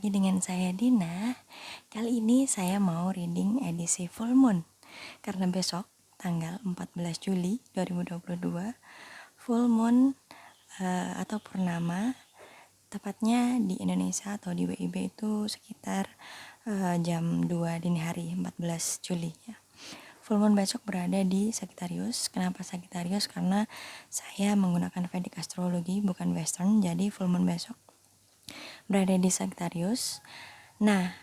lagi dengan saya Dina. Kali ini saya mau reading edisi full moon. Karena besok tanggal 14 Juli 2022 full moon atau purnama, tepatnya di Indonesia atau di WIB itu sekitar jam 2 dini hari 14 Juli ya. Full moon besok berada di Sagittarius. Kenapa Sagittarius? Karena saya menggunakan Vedic astrologi bukan western. Jadi full moon besok berada di Sagittarius. Nah,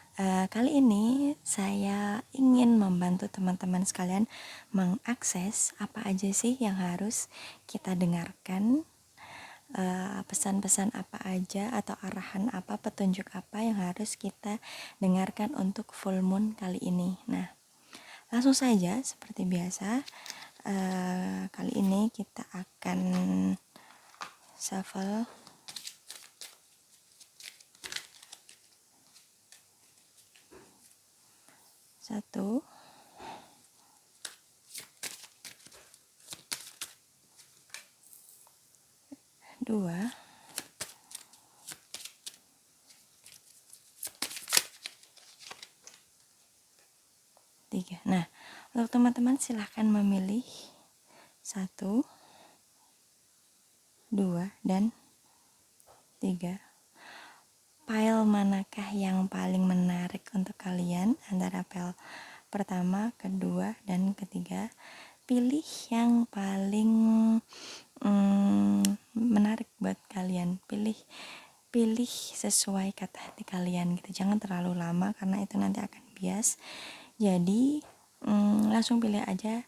kali ini saya ingin membantu teman-teman sekalian mengakses apa aja sih yang harus kita dengarkan, pesan-pesan apa aja atau arahan apa, petunjuk apa yang harus kita dengarkan untuk full moon kali ini. Nah, langsung saja seperti biasa, kali ini kita akan shuffle satu, dua, tiga. Nah, untuk teman-teman silahkan memilih 1, 2, dan 3. Pile manakah yang paling menarik untuk kalian antara pile pertama, kedua, dan ketiga? Pilih yang paling menarik buat kalian. Pilih sesuai kata hati kalian gitu. Jangan terlalu lama karena itu nanti akan bias. Jadi langsung pilih aja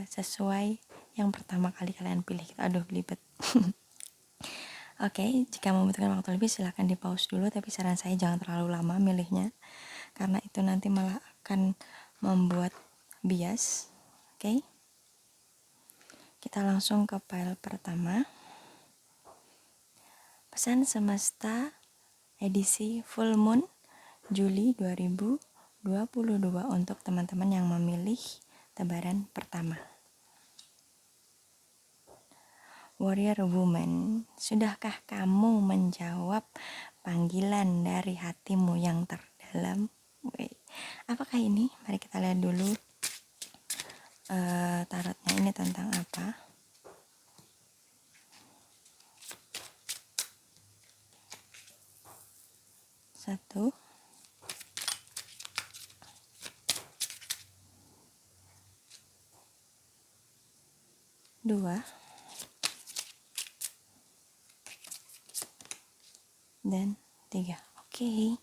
sesuai yang pertama kali kalian pilih. Aduh, belibet. Oke, jika membutuhkan waktu lebih silahkan di pause dulu, tapi saran saya jangan terlalu lama milihnya karena itu nanti malah akan membuat bias. Oke, kita langsung ke pile pertama. Pesan semesta edisi full moon Juli 2022 untuk teman-teman yang memilih tebaran pertama. Warrior Woman, sudahkah kamu menjawab panggilan dari hatimu yang terdalam? Apakah ini? Mari kita lihat dulu tarotnya ini tentang apa. Satu, dua, dan tiga. Oke.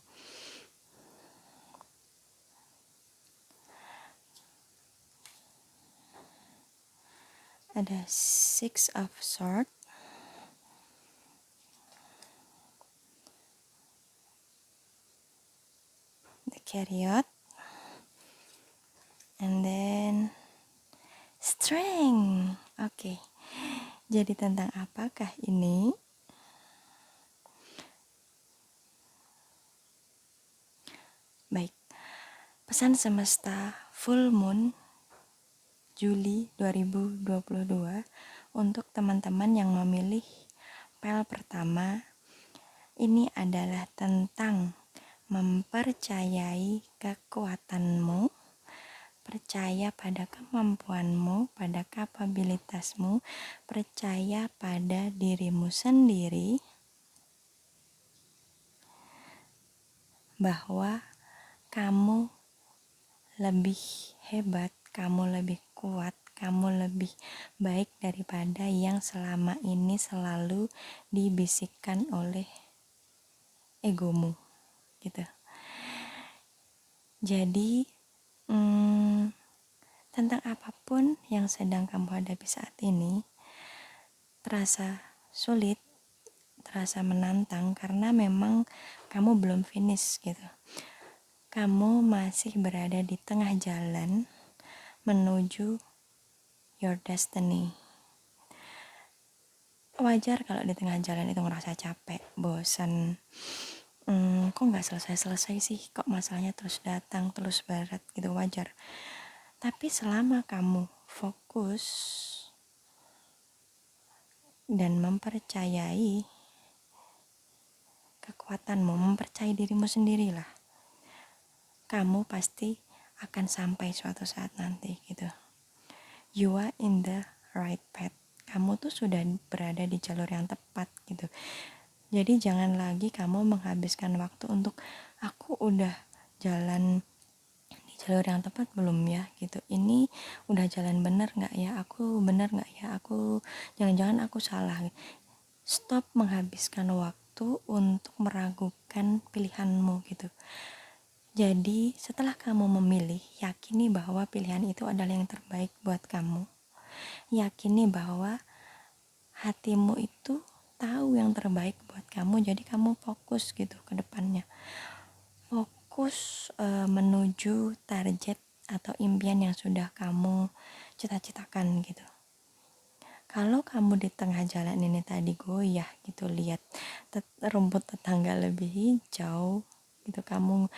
Ada Six of Swords, the Chariot, and then Strength. Oke. Jadi tentang apakah ini? Baik. Pesan semesta full moon Juli 2022 untuk teman-teman yang memilih pile pertama. Ini adalah tentang mempercayai kekuatanmu, percaya pada kemampuanmu, pada kapabilitasmu, percaya pada dirimu sendiri, bahwa kamu lebih hebat, kamu lebih kuat, kamu lebih baik daripada yang selama ini selalu dibisikkan oleh egomu gitu. Jadi tentang apapun yang sedang kamu hadapi saat ini terasa sulit, terasa menantang karena memang kamu belum finish gitu. Kamu masih berada di tengah jalan menuju your destiny. Wajar kalau di tengah jalan itu ngerasa capek, bosan, kok gak selesai-selesai sih, kok masalahnya terus datang, terus berat gitu, wajar. Tapi selama kamu fokus dan mempercayai kekuatanmu, mempercayai dirimu sendirilah. Kamu pasti akan sampai suatu saat nanti gitu. You are in the right path. Kamu tuh sudah berada di jalur yang tepat gitu. Jadi jangan lagi kamu menghabiskan waktu untuk aku udah jalan di jalur yang tepat belum ya gitu. Ini udah jalan bener nggak ya? Aku bener nggak ya? Aku jangan-jangan aku salah. Stop menghabiskan waktu untuk meragukan pilihanmu gitu. Jadi setelah kamu memilih, yakini bahwa pilihan itu adalah yang terbaik buat kamu. Yakini bahwa hatimu itu tahu yang terbaik buat kamu, jadi kamu fokus gitu ke depannya. Fokus menuju target atau impian yang sudah kamu cita-citakan gitu. Kalau kamu di tengah jalan ini tadi goyah gitu, lihat rumput tetangga lebih hijau gitu, kamu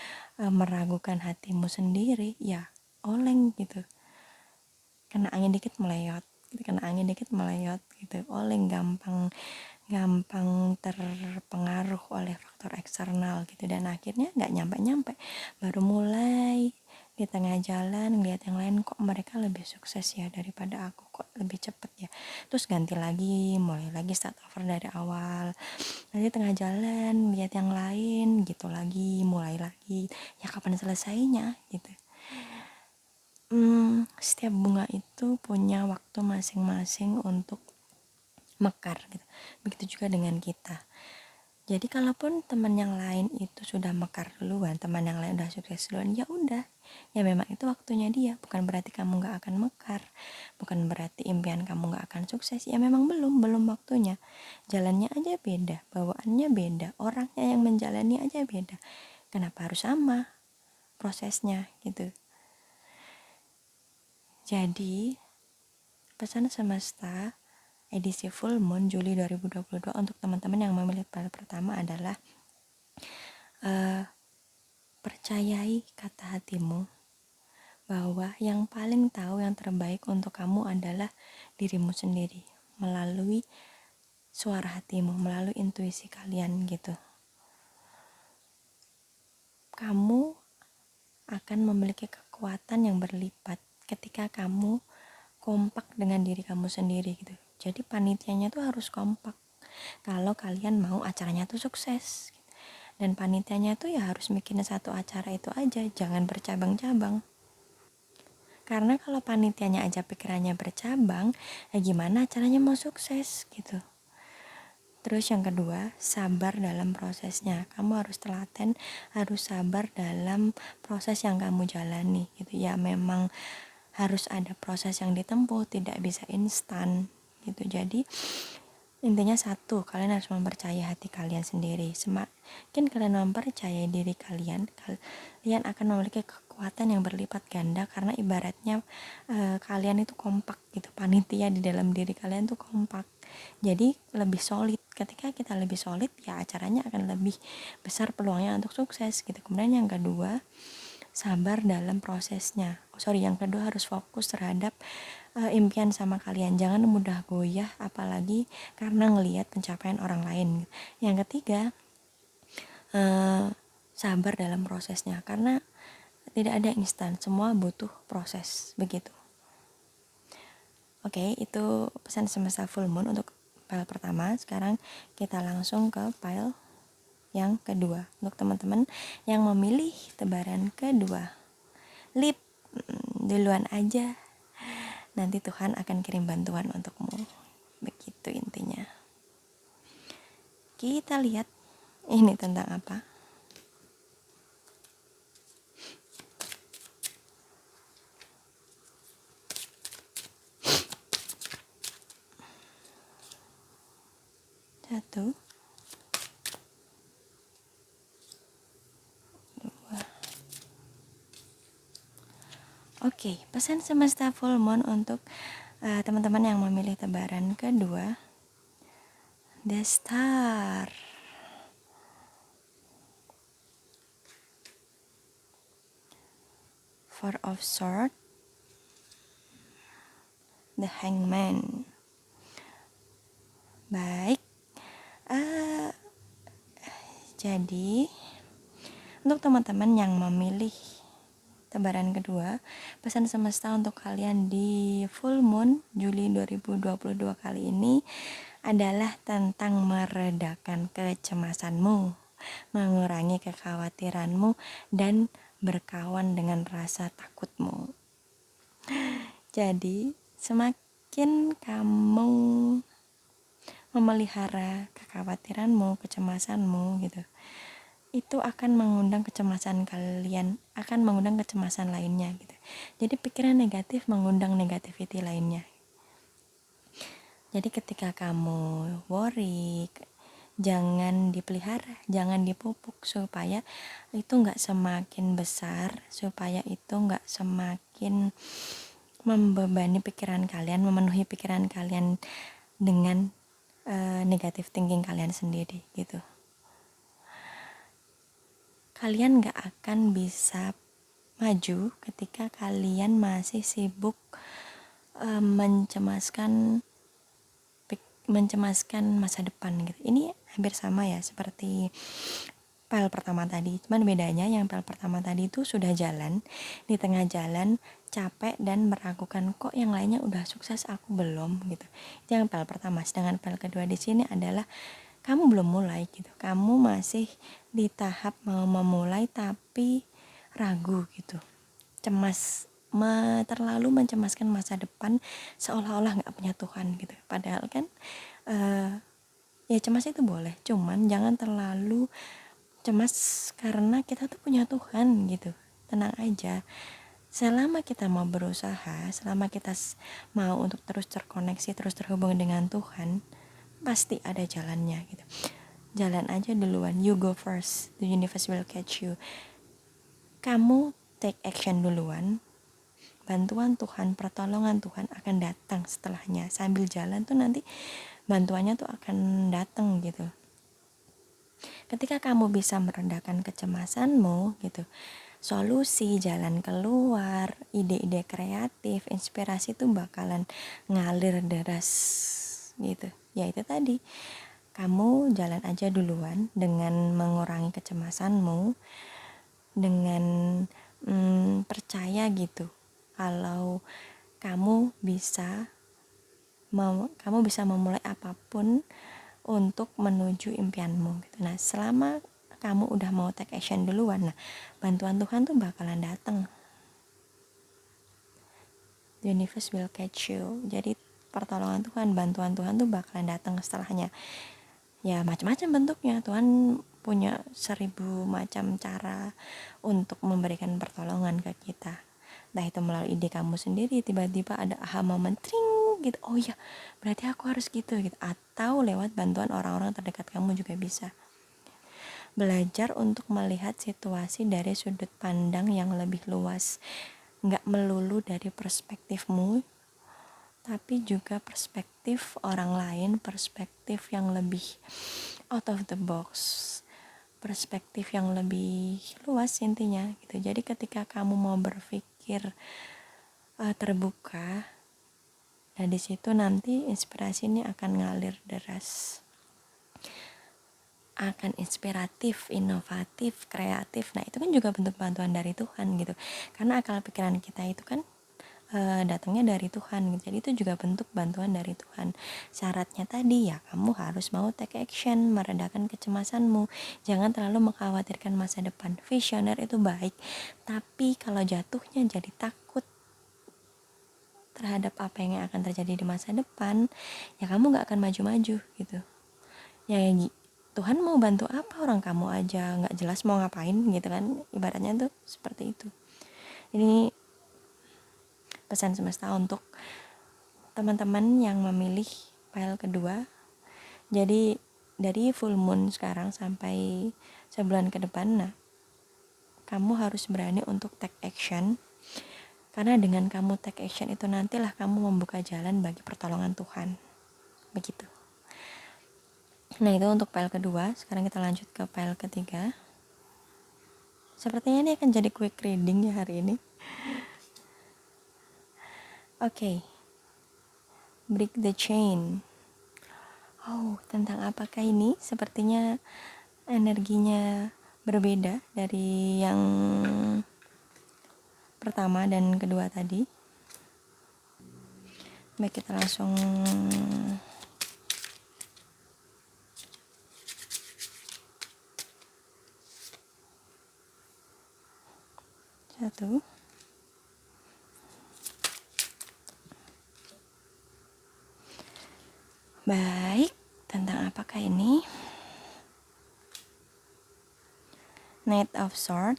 meragukan hatimu sendiri, ya oleng gitu, kena angin dikit melayot gitu, oleng, gampang terpengaruh oleh faktor eksternal gitu, dan akhirnya nggak nyampe baru mulai di tengah jalan ngeliat yang lain, kok mereka lebih sukses ya daripada aku, kok lebih cepet ya, terus ganti lagi, mulai lagi, start over dari awal. Nanti tengah jalan lihat yang lain gitu lagi, mulai lagi, ya kapan selesainya gitu. Setiap bunga itu punya waktu masing-masing untuk mekar gitu. Begitu juga dengan kita. Jadi kalaupun teman yang lain itu sudah mekar duluan, teman yang lain udah sukses duluan, ya udah, ya memang itu waktunya dia. Bukan berarti kamu nggak akan mekar, bukan berarti impian kamu nggak akan sukses. Ya memang belum waktunya. Jalannya aja beda, bawaannya beda, orangnya yang menjalani aja beda. Kenapa harus sama prosesnya gitu? Jadi pesan semesta edisi full moon Juli 2022 untuk teman-teman yang memilih pil pertama adalah percayai kata hatimu bahwa yang paling tahu yang terbaik untuk kamu adalah dirimu sendiri melalui suara hatimu, melalui intuisi kalian gitu. Kamu akan memiliki kekuatan yang berlipat ketika kamu kompak dengan diri kamu sendiri gitu. Jadi panitianya tuh harus kompak kalau kalian mau acaranya tuh sukses, dan panitianya tuh ya harus bikin satu acara itu aja, jangan bercabang-cabang. Karena kalau panitianya aja pikirannya bercabang, ya gimana acaranya mau sukses gitu. Terus yang kedua, sabar dalam prosesnya. Kamu harus telaten, harus sabar dalam proses yang kamu jalani gitu ya. Memang harus ada proses yang ditempuh, tidak bisa instan gitu. Jadi intinya satu, kalian harus mempercayai hati kalian sendiri. Semakin kalian mempercayai diri kalian, kalian akan memiliki kekuatan yang berlipat ganda, karena ibaratnya kalian itu kompak gitu, panitia di dalam diri kalian tuh kompak. Jadi lebih solid. Ketika kita lebih solid, ya acaranya akan lebih besar peluangnya untuk sukses gitu. Kemudian yang kedua, sabar dalam prosesnya. Yang kedua harus fokus terhadap impian sama kalian. Jangan mudah goyah apalagi karena ngelihat pencapaian orang lain. Yang ketiga, sabar dalam prosesnya, karena tidak ada instan, semua butuh proses begitu. Oke, itu pesan semesta full moon untuk file pertama. Sekarang kita langsung ke file yang kedua untuk teman-teman yang memilih tebaran kedua. Lip, duluan aja, nanti Tuhan akan kirim bantuan untukmu. Begitu intinya. Kita lihat ini tentang apa. Satu, dua. Oke, pesan semesta full moon untuk teman-teman yang memilih tebaran kedua. The Star. Four of Swords. The Hangman. Baik, Jadi untuk teman-teman yang memilih tebaran kedua, pesan semesta untuk kalian di full moon Juli 2022 kali ini adalah tentang meredakan kecemasanmu, mengurangi kekhawatiranmu, dan berkawan dengan rasa takutmu. Jadi semakin kamu memelihara kekhawatiranmu, kecemasanmu gitu, itu akan mengundang kecemasan kalian, akan mengundang kecemasan lainnya gitu. Jadi pikiran negatif mengundang negativity lainnya. Jadi ketika kamu worry, jangan dipelihara, jangan dipupuk, supaya itu nggak semakin besar, supaya itu nggak semakin membebani pikiran kalian, memenuhi pikiran kalian dengan negative thinking kalian sendiri gitu. Kalian gak akan bisa maju ketika kalian masih sibuk mencemaskan masa depan gitu. Ini hampir sama ya seperti pel pertama tadi, cuman bedanya yang pel pertama tadi itu sudah jalan, di tengah jalan capek dan meragukan, kok yang lainnya udah sukses aku belum gitu. Itu yang pel pertama. Sedangkan pel kedua di sini adalah kamu belum mulai gitu, kamu masih di tahap mau memulai tapi ragu gitu, cemas, terlalu mencemaskan masa depan seolah-olah nggak punya Tuhan gitu. Padahal kan ya cemas itu boleh, cuman jangan terlalu cemas karena kita tuh punya Tuhan gitu. Tenang aja, selama kita mau berusaha, selama kita mau untuk terus terkoneksi, terus terhubung dengan Tuhan, pasti ada jalannya gitu. Jalan aja duluan, you go first, the universe will catch you. Kamu take action duluan, bantuan Tuhan, pertolongan Tuhan akan datang setelahnya. Sambil jalan tuh nanti bantuannya tuh akan datang gitu. Ketika kamu bisa meredakan kecemasanmu gitu, solusi, jalan keluar, ide-ide kreatif, inspirasi tuh bakalan ngalir deras gitu. Ya itu tadi, kamu jalan aja duluan dengan mengurangi kecemasanmu, dengan percaya gitu kalau kamu bisa memulai apapun untuk menuju impianmu gitu. Nah selama kamu udah mau take action duluan, nah bantuan Tuhan tuh bakalan datang. The universe will catch you. Jadi pertolongan Tuhan, bantuan Tuhan tuh bakalan datang setelahnya. Ya macam-macam bentuknya, Tuhan punya 1000 macam cara untuk memberikan pertolongan ke kita. Nah itu melalui ide kamu sendiri, tiba-tiba ada aha moment, tring gitu, oh ya berarti aku harus gitu, atau lewat bantuan orang-orang terdekat kamu juga bisa. Belajar untuk melihat situasi dari sudut pandang yang lebih luas, nggak melulu dari perspektifmu, tapi juga perspektif orang lain, perspektif yang lebih out of the box, perspektif yang lebih luas intinya gitu. Jadi ketika kamu mau berpikir terbuka, nah di situ nanti inspirasi ini akan ngalir deras, akan inspiratif, inovatif, kreatif. Nah itu kan juga bentuk bantuan dari Tuhan gitu, karena akal pikiran kita itu kan datangnya dari Tuhan gitu. Jadi itu juga bentuk bantuan dari Tuhan. Syaratnya tadi ya kamu harus mau take action, meredakan kecemasanmu, jangan terlalu mengkhawatirkan masa depan. Visioner itu baik, tapi kalau jatuhnya jadi takut terhadap apa yang akan terjadi di masa depan, ya kamu gak akan maju-maju gitu. Ya Tuhan mau bantu apa, orang kamu aja gak jelas mau ngapain gitu kan, ibaratnya tuh seperti itu. Ini pesan semesta untuk teman-teman yang memilih file kedua. Jadi dari full moon sekarang sampai sebulan ke depan, nah kamu harus berani untuk take action, karena dengan kamu take action itu nantilah kamu membuka jalan bagi pertolongan Tuhan. Begitu. Nah itu untuk file kedua. Sekarang kita lanjut ke file ketiga. Sepertinya ini akan jadi quick reading ya hari ini. Oke. Break the chain. Oh, tentang apakah ini? Sepertinya energinya berbeda dari yang pertama dan kedua tadi. Baik, kita langsung satu. Baik, tentang apakah ini? Knight of Swords,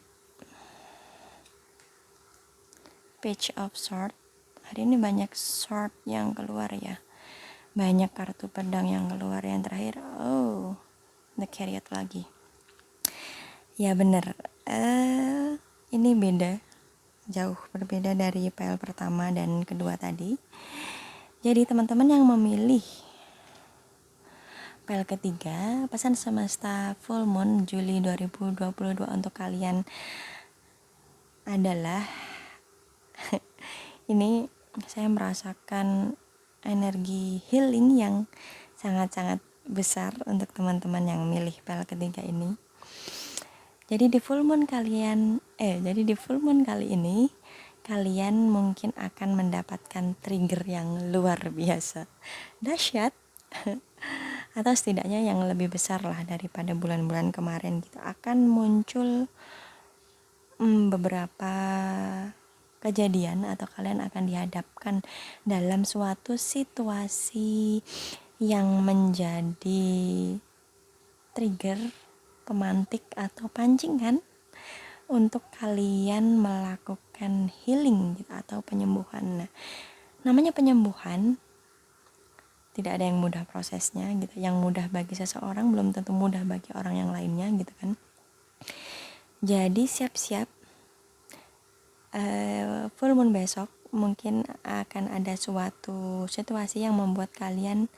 Page of Swords. Hari ini banyak sword yang keluar ya. Banyak kartu pedang yang keluar. Yang terakhir, The Chariot lagi. Ya bener, ini beda, jauh berbeda dari pile pertama dan kedua tadi. Jadi teman-teman yang memilih pile ketiga, pesan semesta full moon Juli 2022 untuk kalian adalah ini saya merasakan energi healing yang sangat-sangat besar untuk teman-teman yang milih pile ketiga ini. Jadi di full moon kali ini kalian mungkin akan mendapatkan trigger yang luar biasa, dahsyat, atau setidaknya yang lebih besar lah daripada bulan-bulan kemarin gitu. Akan muncul beberapa kejadian atau kalian akan dihadapkan dalam suatu situasi yang menjadi trigger, pemantik atau pancingan untuk kalian melakukan healing gitu, atau penyembuhan. Nah, namanya penyembuhan tidak ada yang mudah prosesnya gitu. Yang mudah bagi seseorang belum tentu mudah bagi orang yang lainnya gitu kan. Jadi siap-siap, full moon besok mungkin akan ada suatu situasi yang membuat kalian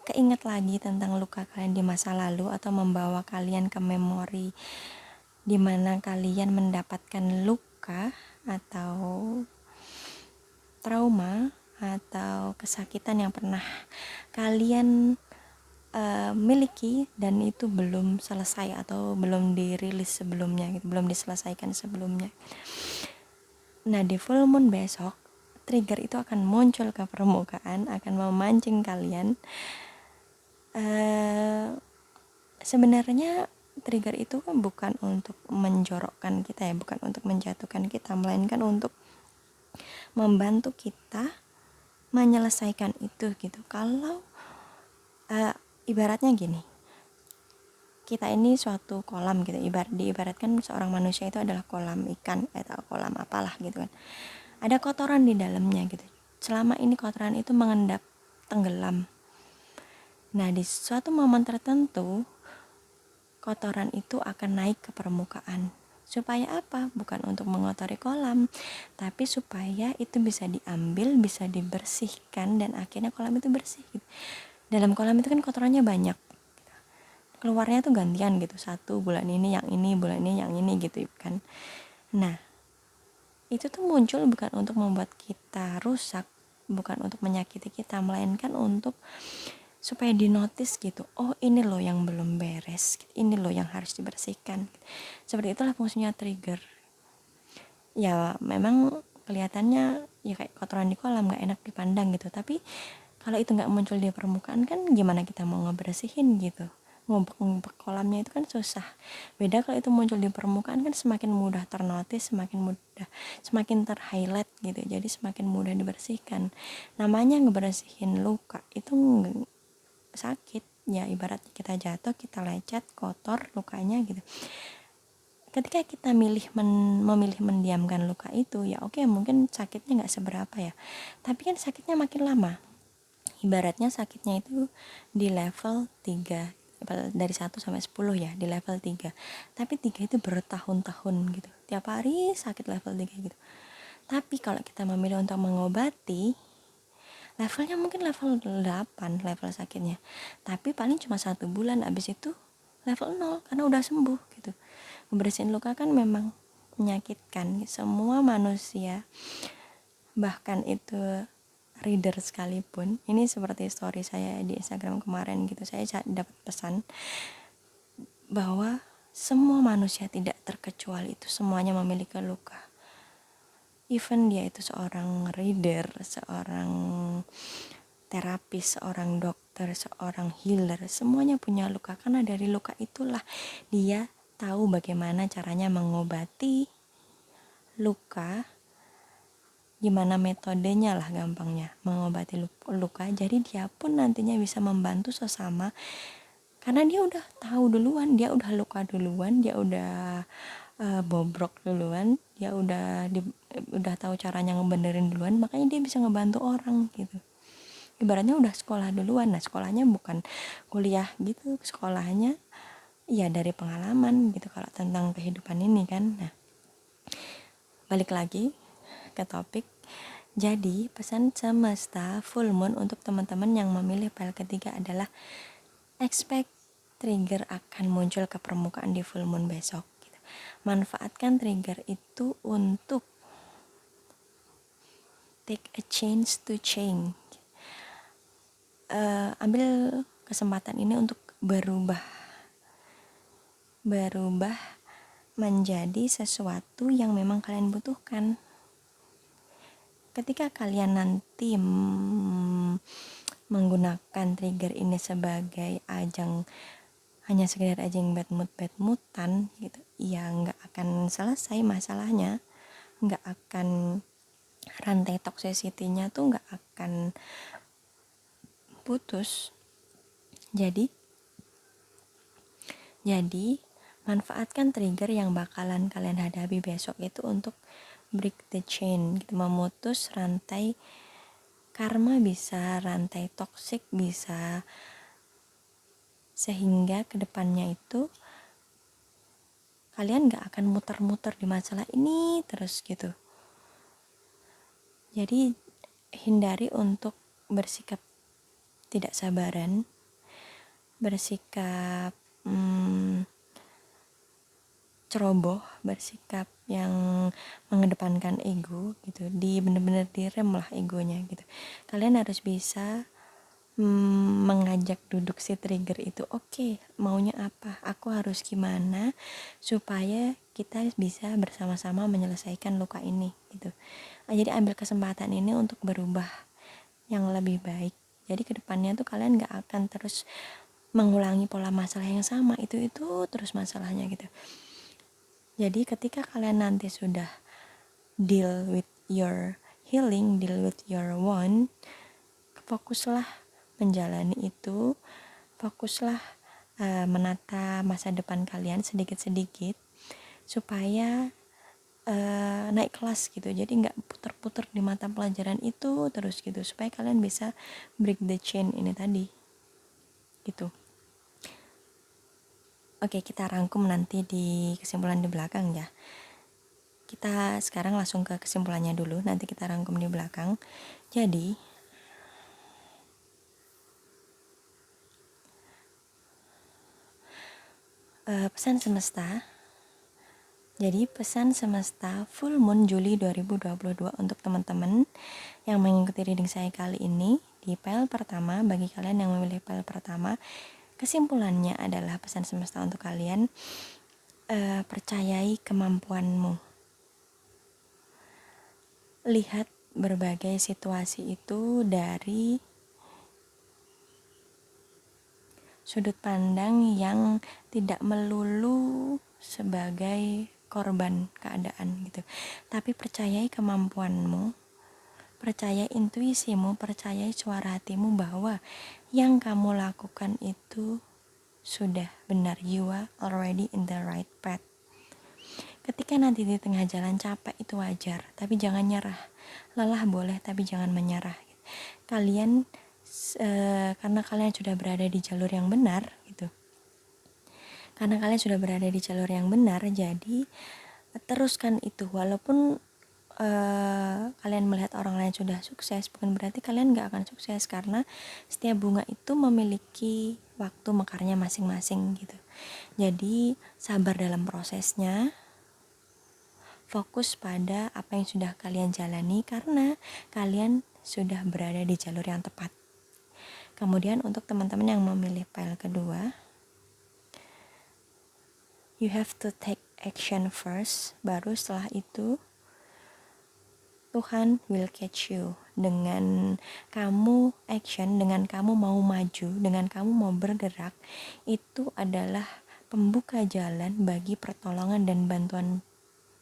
keinget lagi tentang luka kalian di masa lalu, atau membawa kalian ke memori di mana kalian mendapatkan luka atau trauma atau kesakitan yang pernah kalian miliki dan itu belum selesai atau belum dirilis sebelumnya gitu, belum diselesaikan sebelumnya. Nah, di full moon besok trigger itu akan muncul ke permukaan, akan memancing kalian. Sebenarnya trigger itu kan bukan untuk menjorokkan kita ya, bukan untuk menjatuhkan kita, melainkan untuk membantu kita menyelesaikan itu gitu. Kalau ibaratnya gini, kita ini suatu kolam gitu, diibaratkan seorang manusia itu adalah kolam ikan atau kolam apalah gitu kan. Ada kotoran di dalamnya gitu. Selama ini kotoran itu mengendap, tenggelam. Nah, di suatu momen tertentu kotoran itu akan naik ke permukaan. Supaya apa? Bukan untuk mengotori kolam, tapi supaya itu bisa diambil, bisa dibersihkan, dan akhirnya kolam itu bersih gitu. Dalam kolam itu kan kotorannya banyak, keluarnya tuh gantian gitu, satu bulan ini yang ini, bulan ini yang ini gitu kan. Nah, itu tuh muncul bukan untuk membuat kita rusak, bukan untuk menyakiti kita, melainkan untuk supaya dinotis gitu. Oh, ini loh yang belum beres, ini loh yang harus dibersihkan. Seperti itulah fungsinya trigger. Ya memang kelihatannya ya kayak kotoran di kolam, gak enak dipandang gitu, tapi kalau itu gak muncul di permukaan kan gimana kita mau ngebersihin gitu. Ngumpet kolamnya itu kan susah. Beda kalau itu muncul di permukaan kan semakin mudah ternotis, semakin terhighlight gitu, jadi semakin mudah dibersihkan. Namanya ngebersihin luka itu sakit ya, ibaratnya kita jatuh, kita lecet, kotor lukanya gitu. Ketika kita memilih mendiamkan luka itu, ya oke, mungkin sakitnya nggak seberapa ya, tapi kan sakitnya makin lama. Ibaratnya sakitnya itu di level 3, dari 1 sampai 10 ya, di level 3. Tapi 3 itu bertahun-tahun gitu. Tiap hari sakit level 3 gitu. Tapi kalau kita memilih untuk mengobati, levelnya mungkin level 8 level sakitnya. Tapi paling cuma 1 bulan, abis itu level 0 karena udah sembuh gitu. Ngebersihin luka kan memang menyakitkan. Semua manusia, bahkan itu reader sekalipun, ini seperti story saya di Instagram kemarin gitu, saya dapat pesan bahwa semua manusia tidak terkecuali itu semuanya memiliki luka. Even dia itu seorang reader, seorang terapis, seorang dokter, seorang healer, semuanya punya luka, karena dari luka itulah dia tahu bagaimana caranya mengobati luka, gimana metodenya lah gampangnya mengobati luka. Jadi dia pun nantinya bisa membantu sesama karena dia udah tahu duluan, dia udah luka duluan, dia udah bobrok duluan, dia udah tahu caranya ngebenerin duluan, makanya dia bisa ngebantu orang gitu. Ibaratnya udah sekolah duluan. Nah, sekolahnya bukan kuliah gitu, sekolahnya ya dari pengalaman gitu kalau tentang kehidupan ini kan. Nah, balik lagi ke topik. Jadi pesan semesta full moon untuk teman-teman yang memilih file ketiga adalah expect trigger akan muncul ke permukaan di full moon besok gitu. Manfaatkan trigger itu untuk take a chance to change. Ambil kesempatan ini untuk berubah menjadi sesuatu yang memang kalian butuhkan. Ketika kalian nanti menggunakan trigger ini sebagai hanya sekedar ajang bad moodan gitu, ya nggak akan selesai masalahnya, nggak akan, rantai toxicity-nya tuh nggak akan putus. Jadi manfaatkan trigger yang bakalan kalian hadapi besok itu untuk break the chain gitu, memutus rantai karma bisa, rantai toksik bisa, sehingga kedepannya itu kalian gak akan muter-muter di masalah ini terus gitu. Jadi hindari untuk bersikap tidak sabaran, bersikap ceroboh, bersikap yang mengedepankan ego gitu, bener-bener direm lah egonya gitu. Kalian harus bisa mengajak duduk si trigger itu, oke, maunya apa, aku harus gimana supaya kita bisa bersama-sama menyelesaikan luka ini gitu. Jadi ambil kesempatan ini untuk berubah yang lebih baik. Jadi kedepannya tuh kalian gak akan terus mengulangi pola masalah yang sama, itu terus masalahnya gitu. Jadi ketika kalian nanti sudah deal with your healing, deal with your wound, fokuslah menjalani itu, fokuslah menata masa depan kalian sedikit-sedikit supaya naik kelas gitu. Jadi nggak puter-puter di mata pelajaran itu terus gitu, supaya kalian bisa break the chain ini tadi gitu. Oke, kita rangkum nanti di kesimpulan di belakang ya. Kita sekarang langsung ke kesimpulannya dulu, nanti kita rangkum di belakang. Jadi pesan semesta. Jadi pesan semesta full moon Juli 2022 untuk teman-teman yang mengikuti reading saya kali ini di file pertama. Bagi kalian yang memilih file pertama, kesimpulannya adalah pesan semesta untuk kalian, percayai kemampuanmu. Lihat berbagai situasi itu dari sudut pandang yang tidak melulu sebagai korban keadaan gitu, tapi percayai kemampuanmu, percayai intuisimu, percayai suara hatimu bahwa yang kamu lakukan itu sudah benar, you are already in the right path. Ketika nanti di tengah jalan capek itu wajar, tapi jangan nyerah. Lelah boleh, tapi jangan menyerah. Kalian karena kalian sudah berada di jalur yang benar gitu. Karena kalian sudah berada di jalur yang benar, jadi teruskan itu. Walaupun kalian melihat orang lain sudah sukses, bukan berarti kalian gak akan sukses, karena setiap bunga itu memiliki waktu mekarnya masing-masing gitu. Jadi sabar dalam prosesnya, fokus pada apa yang sudah kalian jalani, karena kalian sudah berada di jalur yang tepat. Kemudian untuk teman-teman yang memilih file kedua, you have to take action first, baru setelah itu Tuhan will catch you. Dengan kamu action, dengan kamu mau maju, dengan kamu mau bergerak, itu adalah pembuka jalan bagi pertolongan dan bantuan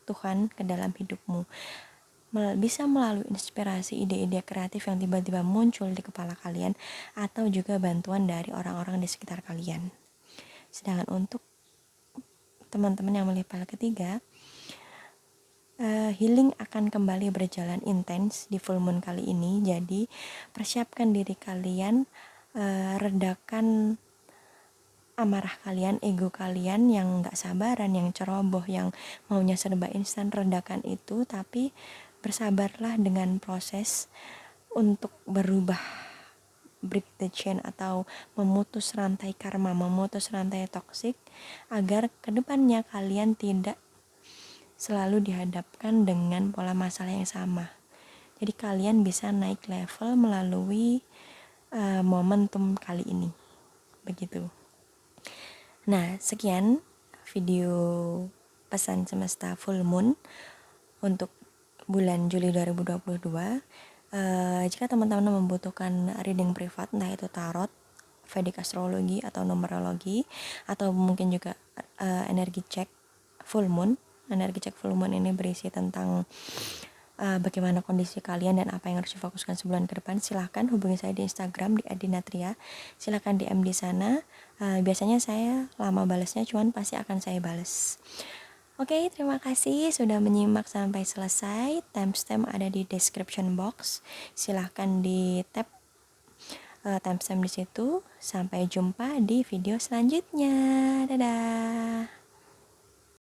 Tuhan ke dalam hidupmu. Bisa melalui inspirasi ide-ide kreatif yang tiba-tiba muncul di kepala kalian, atau juga bantuan dari orang-orang di sekitar kalian. Sedangkan untuk teman-teman yang memilih file ketiga, healing akan kembali berjalan intens di full moon kali ini. Jadi persiapkan diri kalian, redakan amarah kalian, ego kalian yang gak sabaran, yang ceroboh, yang maunya serba instan. Redakan itu, tapi bersabarlah dengan proses untuk berubah, break the chain, atau memutus rantai karma, memutus rantai toksik, agar kedepannya kalian tidak selalu dihadapkan dengan pola masalah yang sama. Jadi kalian bisa naik level melalui momentum kali ini. Begitu. Nah, sekian video pesan semesta full moon untuk bulan Juli 2022. Jika teman-teman membutuhkan reading privat, entah itu tarot, Vedic astrologi, atau numerologi, atau mungkin juga energi cek full moon. Energi cek full moon ini berisi tentang bagaimana kondisi kalian dan apa yang harus difokuskan sebulan ke depan. Silahkan hubungi saya di Instagram di @dinatria. Silahkan DM di sana. Biasanya saya lama balasnya, cuman pasti akan saya balas. Oke, terima kasih sudah menyimak sampai selesai. Timestamp ada di description box. Silahkan di tap timestamp di situ. Sampai jumpa di video selanjutnya. Dadah.